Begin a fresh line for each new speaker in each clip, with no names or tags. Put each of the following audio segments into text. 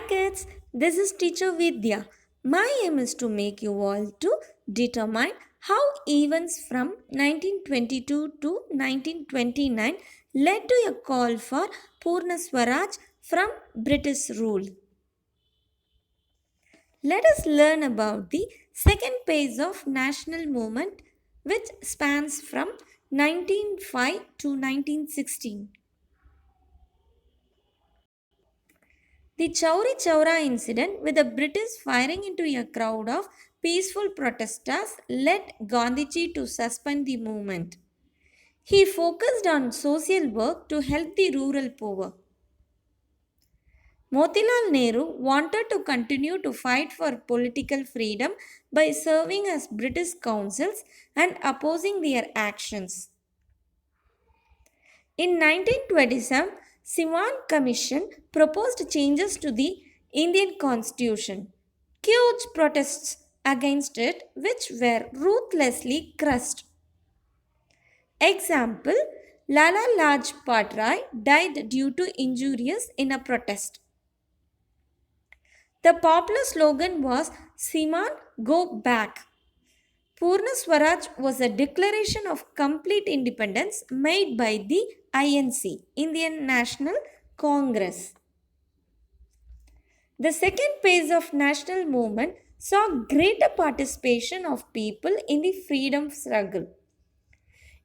kids, this is teacher Vidya. My aim is to make you all to determine how events from 1922 to 1929 led to a call for Purna Swaraj from British rule. Let us learn about the second phase of national movement which spans from 1905 to 1916. The Chauri Chaura incident, with the British firing into a crowd of peaceful protesters, led Gandhiji to suspend the movement. He focused on social work to help the rural poor. Motilal Nehru wanted to continue to fight for political freedom by serving as British consuls and opposing their actions. In 1927, Sivan Commission proposed changes to the Indian Constitution. Huge protests against it, which were ruthlessly crushed. Example: Lala Lajpat Rai died due to injuries in a protest. The popular slogan was Siman Go Back. Purna Swaraj was a declaration of complete independence made by the INC, Indian National Congress. The second phase of national movement saw greater participation of people in the freedom struggle.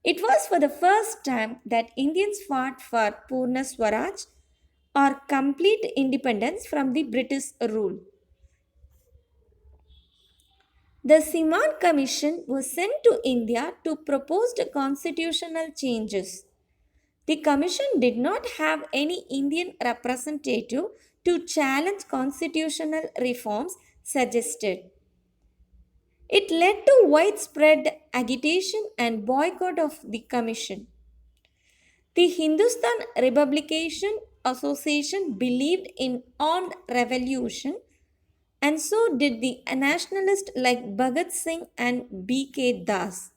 It was for the first time that Indians fought for Purna Swaraj or complete independence from the British rule. The Siman Commission was sent to India to propose constitutional changes. The commission did not have any Indian representative to challenge constitutional reforms suggested. It led to widespread agitation and boycott of the commission. The Hindustan Republication Association believed in armed revolution, and so did the nationalists like Bhagat Singh and B.K. Das.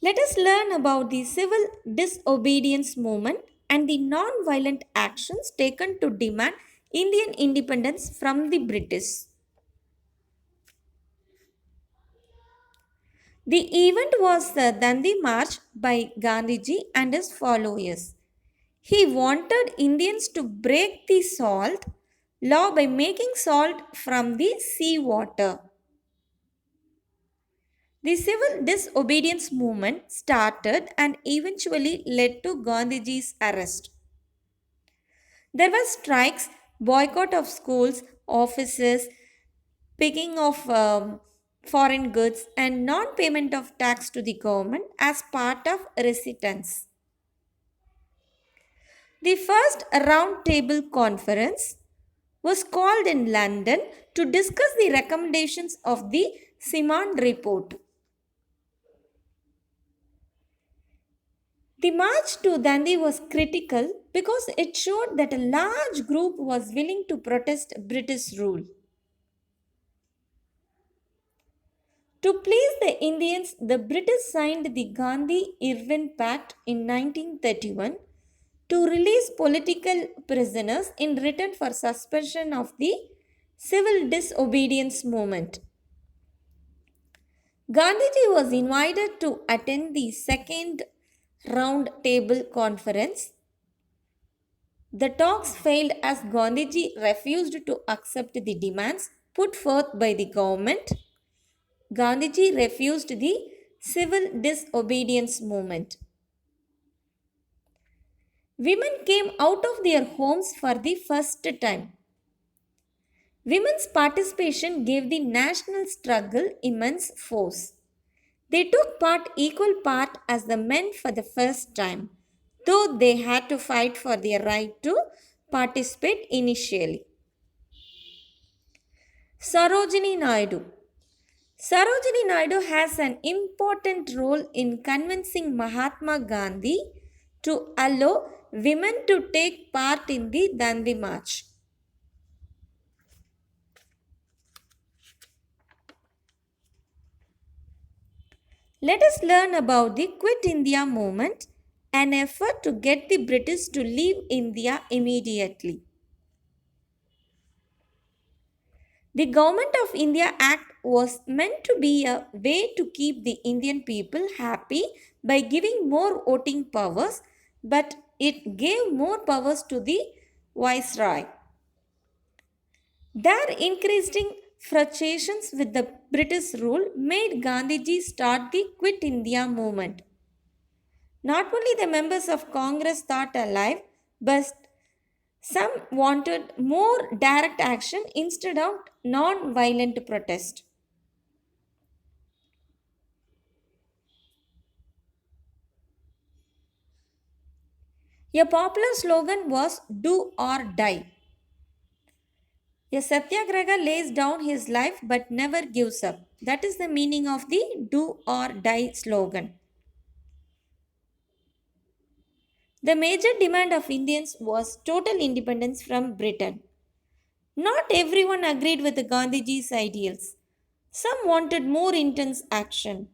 Let us learn about the civil disobedience movement and the non-violent actions taken to demand Indian independence from the British. The event was the Dandi March by Gandhiji and his followers. He wanted Indians to break the salt law by making salt from the sea water. The civil disobedience movement started and eventually led to Gandhiji's arrest. There were strikes, boycott of schools, offices, picking of foreign goods, and non payment of tax to the government as part of resistance. The first round table conference was called in London to discuss the recommendations of the Siman report. The march to Dandi was critical because it showed that a large group was willing to protest British rule. To please the Indians, the British signed the Gandhi-Irwin Pact in 1931 to release political prisoners in return for suspension of the civil disobedience movement. Gandhiji was invited to attend the second round table conference. The talks failed as Gandhiji refused to accept the demands put forth by the government. Gandhiji refused the civil disobedience movement. Women came out of their homes for the first time. Women's participation gave the national struggle immense force. They took part equal part as the men for the first time, though they had to fight for their right to participate initially. Sarojini Naidu. Sarojini Naidu has an important role in convincing Mahatma Gandhi to allow women to take part in the Dandi March. Let us learn about the Quit India movement an effort to get the British to leave India immediately. The Government of India Act was meant to be a way to keep the Indian people happy by giving more voting powers, but it gave more powers to the Viceroy. Their increasing frustrations with the British rule made Gandhiji start the Quit India movement. Not only the members of Congress thought alive, but some wanted more direct action instead of non violent protest. A popular slogan was Do or Die. A satyagraha lays down his life but never gives up. That is the meaning of the Do or Die slogan. The major demand of Indians was total independence from Britain. Not everyone agreed with Gandhiji's ideals. Some wanted more intense action.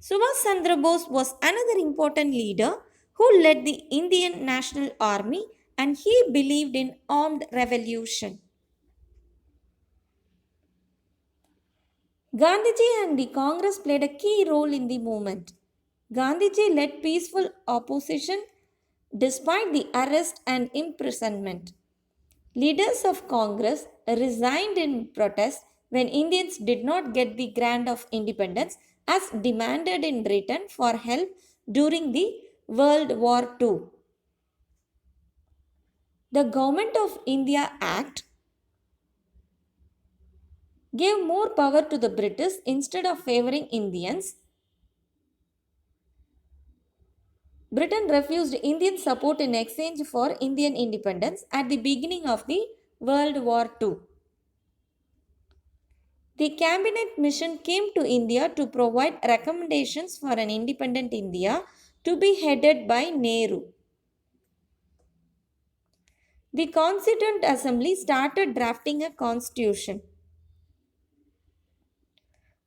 Subhash Chandra Bose was another important leader who led the Indian National Army and he believed in armed revolution. Gandhiji and the Congress played a key role in the movement. Gandhiji led peaceful opposition despite the arrest and imprisonment. Leaders of Congress resigned in protest when Indians did not get the grant of independence as demanded in return for help during the World War II. The Government of India Act gave more power to the British instead of favoring Indians. Britain refused Indian support in exchange for Indian independence at the beginning of the World War II. The cabinet mission came to India to provide recommendations for an independent India to be headed by Nehru. The Constituent Assembly started drafting a constitution.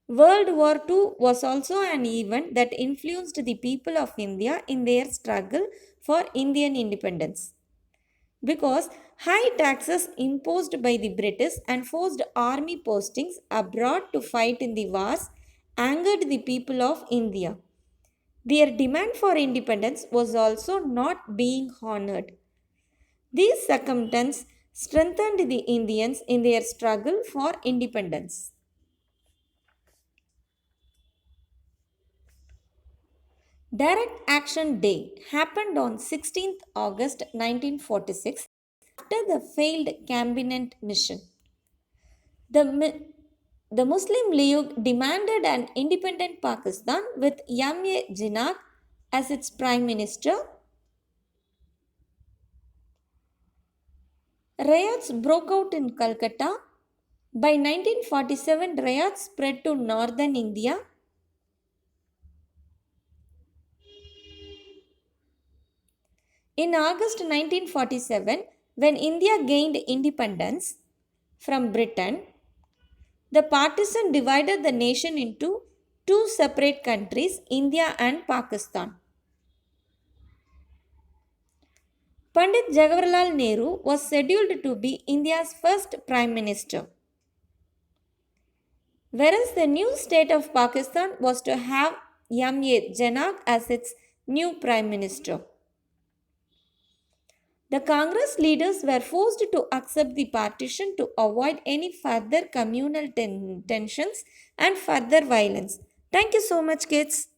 World War II was also an event that influenced the people of India in their struggle for Indian independence. Because high taxes imposed by the British and forced army postings abroad to fight in the wars angered the people of India. Their demand for independence was also not being honored. These circumstances strengthened the Indians in their struggle for independence. Direct Action Day happened on 16th August 1946 after the failed cabinet mission. The, the Muslim League demanded an independent Pakistan with M.A. Jinnah as its prime minister. Riots broke out in Calcutta. By 1947, riots spread to northern India. In August 1947, when India gained independence from Britain, the partition divided the nation into two separate countries, India and Pakistan. Pandit Jawaharlal Nehru was scheduled to be India's first Prime Minister, whereas the new state of Pakistan was to have M.A. Jinnah as its new Prime Minister. The Congress leaders were forced to accept the partition to avoid any further communal tensions and further violence. Thank you so much, kids.